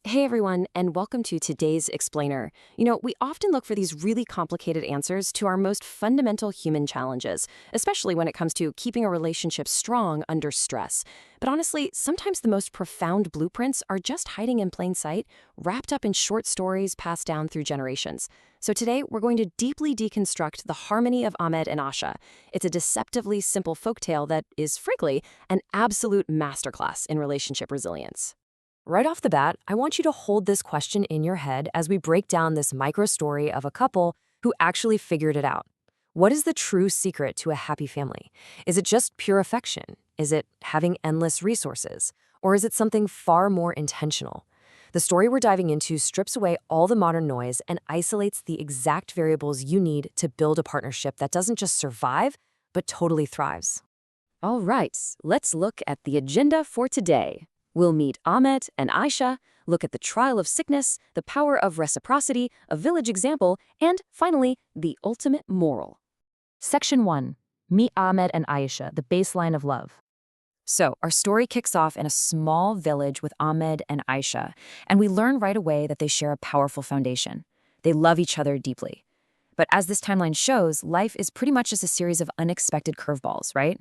Hey everyone, and welcome to today's Explainer. We often look for these really complicated answers to our most fundamental human challenges, especially when it comes to keeping a relationship strong under stress. But honestly, sometimes the most profound blueprints are just hiding in plain sight, wrapped up in short stories passed down through generations. So today, we're going to deeply deconstruct the harmony of Ahmed and Asha. It's a deceptively simple folktale that is, frankly, an absolute masterclass in relationship resilience. Right off the bat, I want you to hold this question in your head as we break down this micro story of a couple who actually figured it out. What is the true secret to a happy family? Is it just pure affection? Is it having endless resources? Or is it something far more intentional? The story we're diving into strips away all the modern noise and isolates the exact variables you need to build a partnership that doesn't just survive, but totally thrives. All right, let's look at the agenda for today. We'll meet Ahmed and Ayesha, look at the trial of sickness, the power of reciprocity, a village example, and finally, the ultimate moral. Section 1. Meet Ahmed and Ayesha, the baseline of love. So, our story kicks off in a small village with Ahmed and Ayesha, and we learn right away that they share a powerful foundation. They love each other deeply. But as this timeline shows, life is pretty much just a series of unexpected curveballs, right?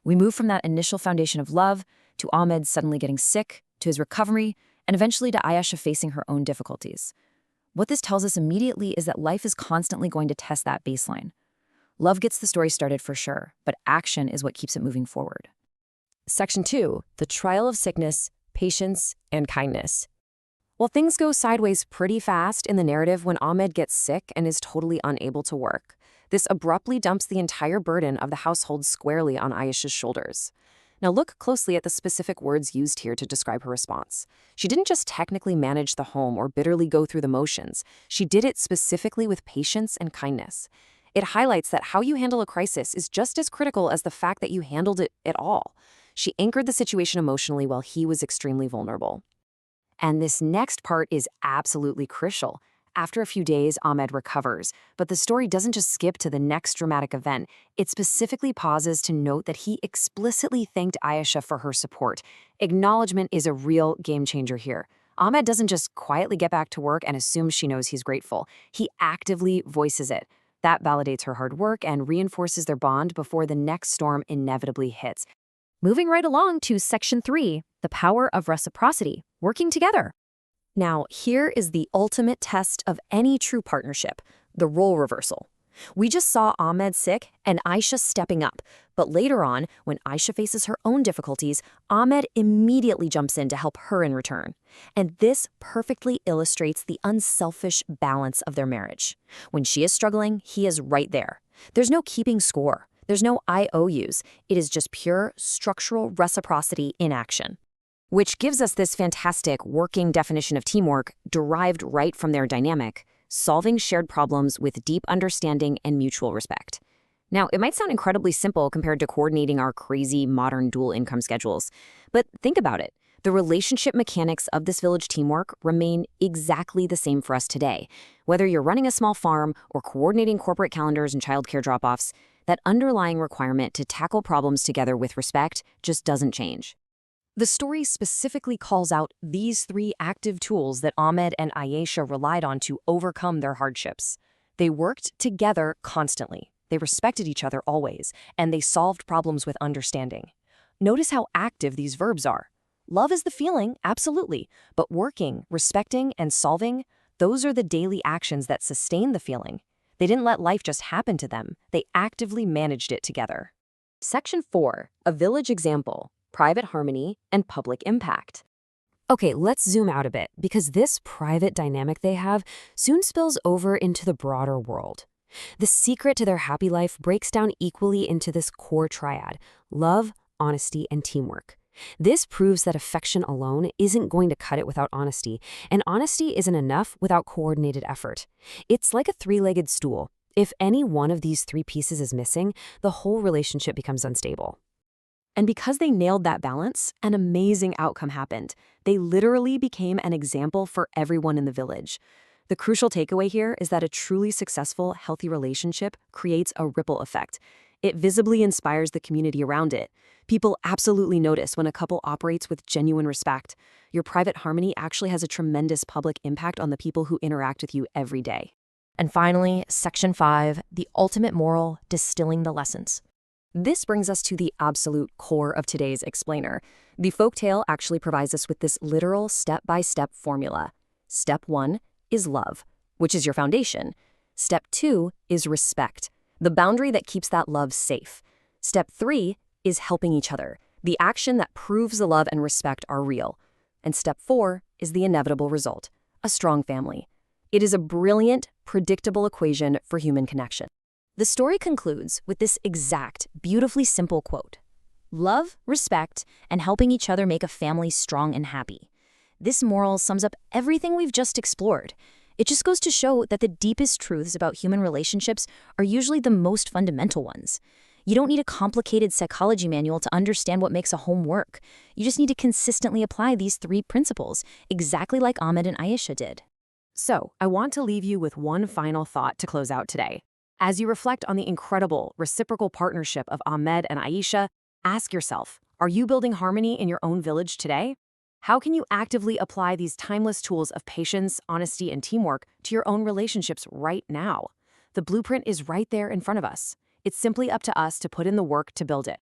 We move from that initial foundation of love to Ahmed suddenly getting sick, to his recovery, and eventually to Ayesha facing her own difficulties. What this tells us immediately is that life is constantly going to test that baseline. Love gets the story started for sure, but action is what keeps it moving forward. Section 2. The trial of sickness, patience, and kindness. Well, things go sideways pretty fast in the narrative when Ahmed gets sick and is totally unable to work. This abruptly dumps the entire burden of the household squarely on Ayesha's shoulders. Now look closely at the specific words used here to describe her response. She didn't just technically manage the home or bitterly go through the motions. She did it specifically with patience and kindness. It highlights that how you handle a crisis is just as critical as the fact that you handled it at all. She anchored the situation emotionally while he was extremely vulnerable. And this next part is absolutely crucial. After a few days, Ahmed recovers, but the story doesn't just skip to the next dramatic event. It specifically pauses to note that he explicitly thanked Ayesha for her support. Acknowledgement is a real game changer here. Ahmed doesn't just quietly get back to work and assume she knows he's grateful. He actively voices it. That validates her hard work and reinforces their bond before the next storm inevitably hits. Moving right along to Section 3, the power of reciprocity, working together. Now, here is the ultimate test of any true partnership, the role reversal. We just saw Ahmed sick and Ayesha stepping up, but later on, when Ayesha faces her own difficulties, Ahmed immediately jumps in to help her in return. And this perfectly illustrates the unselfish balance of their marriage. When she is struggling, he is right there. There's no keeping score. There's no IOUs. It is just pure structural reciprocity in action. Which gives us this fantastic working definition of teamwork derived right from their dynamic, solving shared problems with deep understanding and mutual respect. Now, it might sound incredibly simple compared to coordinating our crazy modern dual income schedules, but think about it. The relationship mechanics of this village teamwork remain exactly the same for us today. Whether you're running a small farm or coordinating corporate calendars and childcare drop-offs, that underlying requirement to tackle problems together with respect just doesn't change. The story specifically calls out these three active tools that Ahmed and Ayesha relied on to overcome their hardships. They worked together constantly. They respected each other always, and they solved problems with understanding. Notice how active these verbs are. Love is the feeling, absolutely, but working, respecting, and solving, those are the daily actions that sustain the feeling. They didn't let life just happen to them. They actively managed it together. Section 4, a village example. Private harmony, and public impact. Okay, let's zoom out a bit, because this private dynamic they have soon spills over into the broader world. The secret to their happy life breaks down equally into this core triad: love, honesty, and teamwork. This proves that affection alone isn't going to cut it without honesty, and honesty isn't enough without coordinated effort. It's like a three-legged stool. If any one of these three pieces is missing, the whole relationship becomes unstable. And because they nailed that balance, an amazing outcome happened. They literally became an example for everyone in the village. The crucial takeaway here is that a truly successful, healthy relationship creates a ripple effect. It visibly inspires the community around it. People absolutely notice when a couple operates with genuine respect. Your private harmony actually has a tremendous public impact on the people who interact with you every day. And finally, Section 5, the ultimate moral, distilling the lessons. This brings us to the absolute core of today's explainer. The folktale actually provides us with this literal step-by-step formula. Step 1 is love, which is your foundation. Step 2 is respect, the boundary that keeps that love safe. Step 3 is helping each other, the action that proves the love and respect are real. And step 4 is the inevitable result, a strong family. It is a brilliant, predictable equation for human connection. The story concludes with this exact, beautifully simple quote: "Love, respect, and helping each other make a family strong and happy." This moral sums up everything we've just explored. It just goes to show that the deepest truths about human relationships are usually the most fundamental ones. You don't need a complicated psychology manual to understand what makes a home work. You just need to consistently apply these 3 principles, exactly like Ahmed and Ayesha did. So, I want to leave you with one final thought to close out today. As you reflect on the incredible reciprocal partnership of Ahmed and Ayesha, ask yourself, are you building harmony in your own village today? How can you actively apply these timeless tools of patience, honesty, and teamwork to your own relationships right now? The blueprint is right there in front of us. It's simply up to us to put in the work to build it.